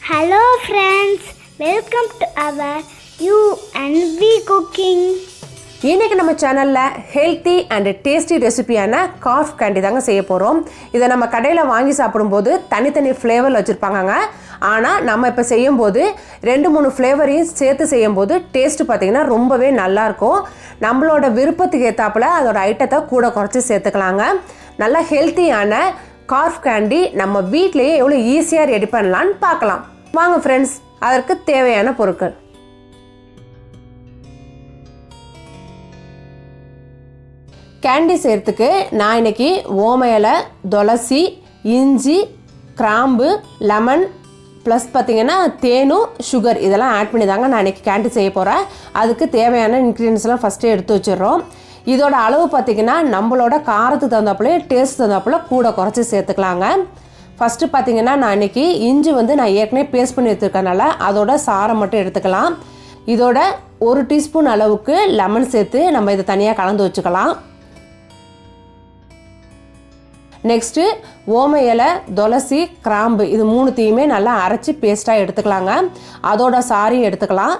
Hello friends, welcome to our U&V cooking. இன்றைக்கி நம்ம சேனலில் ஹெல்த்தி அண்ட் டேஸ்டி ரெசிபியான காஃப் கேண்டி தாங்க செய்ய போகிறோம். இதை நம்ம கடையில் வாங்கி சாப்பிடும்போது தனித்தனி ஃப்ளேவரில் வச்சுருப்பாங்க. ஆனால் நம்ம இப்போ செய்யும்போது 2-3 ஃப்ளேவரையும் சேர்த்து செய்யும்போது டேஸ்ட்டு பார்த்திங்கன்னா ரொம்பவே நல்லாயிருக்கும். நம்மளோட விருப்பத்துக்கு ஏற்றாப்புல அதோட ஐட்டத்தை கூட குறைச்சி சேர்த்துக்கலாங்க. நல்லா ஹெல்த்தியான காஃப் கேண்டி நம்ம வீட்டிலையே எவ்வளோ ஈஸியாக ரெடி பண்ணலான்னு பார்க்கலாம் வாங்க ஃப்ரெண்ட்ஸ். அதற்கு தேவையான பொருட்கள்: கேண்டி செய்கிறதுக்கு நான் இன்றைக்கி ஓம இலை, துளசி, இஞ்சி, கிராம்பு, லெமன் ப்ளஸ் பார்த்திங்கன்னா தேனும் சுகர் இதெல்லாம் ஆட் பண்ணி தாங்க நான் இன்றைக்கி கேண்டி செய்ய போகிறேன். அதுக்கு தேவையான இன்க்ரீடியன்ஸ்லாம் ஃபஸ்ட்டே எடுத்து வச்சிடுறோம். இதோட அளவு பார்த்திங்கன்னா நம்மளோட காரத்துக்கு தகுந்தாப்புல டேஸ்ட் தகுந்தாப்புல கூட குறைச்சி சேர்த்துக்கலாங்க. ஃபஸ்ட்டு பார்த்திங்கன்னா நான் இன்றைக்கி இஞ்சி நான் ஏற்கனவே பேஸ்ட் பண்ணி எடுத்துருக்கனால அதோட சாரம் மட்டும் எடுத்துக்கலாம். இதோட 1 டீஸ்பூன் அளவுக்கு லெமன் சேர்த்து நம்ம இதை தனியாக கலந்து வச்சுக்கலாம். நெக்ஸ்ட்டு ஓம இலை, துளசி, கிராம்பு இது 3த்தையுமே நல்லா அரைச்சி பேஸ்ட்டாக எடுத்துக்கலாங்க. அதோட சாரியும் எடுத்துக்கலாம்.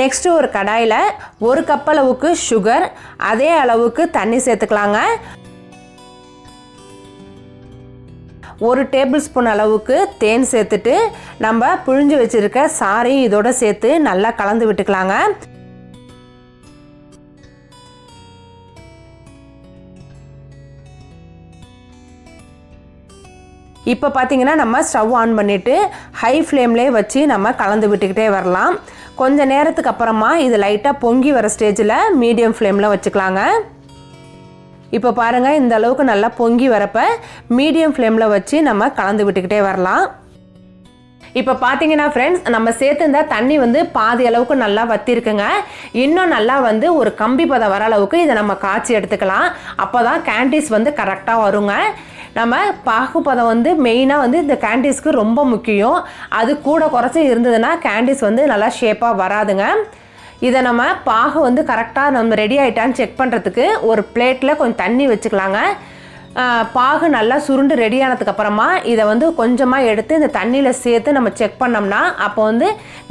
நெக்ஸ்ட்டு ஒரு கடாயில் 1 கப் அளவுக்கு சுகர், அதே அளவுக்கு தண்ணி சேர்த்துக்கலாங்க. 1 டேபிள் ஸ்பூன் அளவுக்கு தேன் சேர்த்துட்டு நம்ம புழிஞ்சு வச்சுருக்க சாரி இதோட சேர்த்து நல்லா கலந்து விட்டுக்கலாங்க. இப்போ பார்த்திங்கன்னா நம்ம ஸ்டவ் ஆன் பண்ணிவிட்டு ஹை ஃப்ளேம்லேயே வச்சு நம்ம கலந்து விட்டுக்கிட்டே வரலாம். கொஞ்சம் நேரத்துக்கு அப்புறமா இது லைட்டாக பொங்கி வர ஸ்டேஜில் மீடியம் ஃப்ளேமில் வச்சுக்கலாங்க. இப்போ பாருங்கள், இந்த அளவுக்கு நல்லா பொங்கி வரப்போ மீடியம் ஃப்ளேமில் வச்சு நம்ம கலந்து விட்டுக்கிட்டே வரலாம். இப்போ பார்த்தீங்கன்னா ஃப்ரெண்ட்ஸ், நம்ம சேர்த்துருந்த தண்ணி பாதி அளவுக்கு நல்லா வற்றிருக்குங்க. இன்னும் நல்லா ஒரு கம்பி பதம் வர அளவுக்கு இதை நம்ம காய்ச்சி எடுத்துக்கலாம். அப்போ தான் கேண்டீஸ் கரெக்டாக வருங்க. நம்ம பாகுபதம் மெயினாக இந்த கேண்டீஸ்க்கு ரொம்ப முக்கியம். அது கூட குறைச்சி இருந்ததுன்னா கேண்டீஸ் நல்லா ஷேப்பாக வராதுங்க. இதை நம்ம பாகு கரெக்டாக நம்ம ரெடி ஆகிட்டான்னு செக் பண்ணுறதுக்கு ஒரு பிளேட்டில் கொஞ்சம் தண்ணி வச்சுக்கலாங்க. பாகு நல்லா சுருண்டு ரெடி ஆனதுக்கப்புறமா இதை கொஞ்சமாக எடுத்து இந்த தண்ணியில் சேர்த்து நம்ம செக் பண்ணோம்னா அப்போ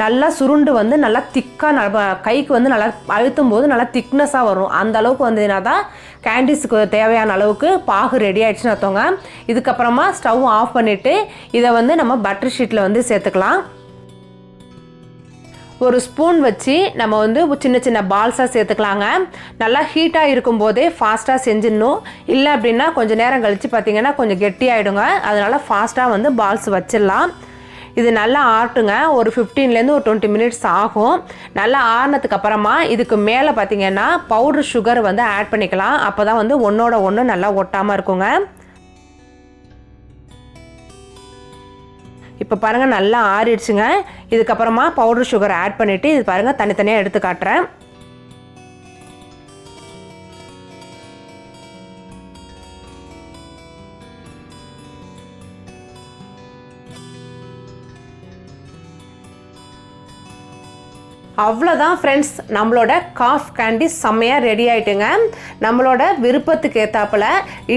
நல்லா சுருண்டு நல்லா திக்காக நம்ம கைக்கு நல்லா அழுத்தும் போது நல்லா திக்னஸாக வரும். அந்த அளவுக்கு வந்ததுனா தான் கேண்டீஸுக்கு தேவையான அளவுக்கு பாகு ரெடி ஆகிடுச்சுன்னு அர்த்தங்க. இதுக்கப்புறமா ஸ்டவ் ஆஃப் பண்ணிவிட்டு இதை நம்ம பட்டர் ஷீட்டில் சேர்த்துக்கலாம். ஒரு ஸ்பூன் வச்சு நம்ம சின்ன சின்ன பால்ஸாக சேர்த்துக்கலாங்க. நல்லா ஹீட்டாக இருக்கும்போதே ஃபாஸ்ட்டாக செஞ்சிடணும். இல்லை அப்படின்னா கொஞ்சம் நேரம் கழித்து பார்த்திங்கன்னா கொஞ்சம் கெட்டியாகிடுங்க. அதனால் ஃபாஸ்ட்டாக பால்ஸ் வச்சிடலாம். இது நல்லா ஆட்டுங்க. ஒரு 15லேருந்து ஒரு 20 மினிட்ஸ் ஆகும். நல்லா ஆறினதுக்கு அப்புறமா இதுக்கு மேலே பார்த்திங்கன்னா பவுடர் சுகர் ஆட் பண்ணிக்கலாம். அப்போ தான் ஒன்றோட ஒன்று நல்லா ஒட்டாமல் இருக்குங்க. இப்போ பாருங்கள், நல்லா ஆறிடுச்சுங்க. இதுக்கப்புறமா பவுடர் சுகர் ஆட் பண்ணிவிட்டு இது பாருங்கள் தனித்தனியாக எடுத்து காட்டுறேன். அவ்வளோதான் ஃப்ரெண்ட்ஸ், நம்மளோட காஃப் கேண்டி செம்மையாக ரெடி ஆகிட்டுங்க. நம்மளோட விருப்பத்துக்கு ஏற்றாப்பில்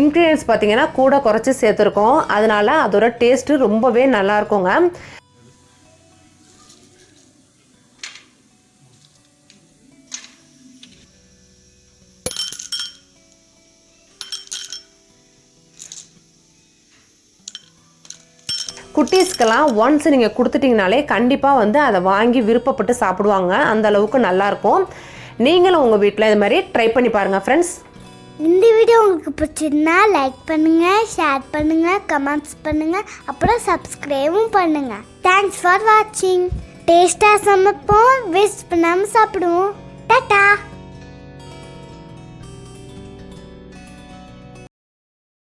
இன்க்ரீடியன்ஸ் பார்த்திங்கன்னா கூட குறைச்சி சேர்த்துருக்கோம். அதனால் அதோட டேஸ்ட்டு ரொம்பவே நல்லாயிருக்குங்க. குட்டீஸ்க்கெல்லாம் ஒன்ஸ் நீங்கள் கொடுத்துட்டிங்கனாலே கண்டிப்பாக அதை வாங்கி விருப்பப்பட்டு சாப்பிடுவாங்க. அந்த அளவுக்கு நல்லாயிருக்கும். நீங்களும் உங்கள் வீட்டில் இது மாதிரி ட்ரை பண்ணி பாருங்கள் ஃப்ரெண்ட்ஸ். இந்த வீடியோ உங்களுக்கு பிடிச்சிருந்தா லைக் பண்ணுங்கள், ஷேர் பண்ணுங்கள், கமெண்ட்ஸ் பண்ணுங்கள், அப்புறம் சப்ஸ்கிரைபும் பண்ணுங்கள். தேங்க்ஸ் ஃபார் வாட்சிங். டேஸ்ட்டாக சமைப்போம், வேஸ்ட் பண்ணாமல் சாப்பிடுவோம். டாடா.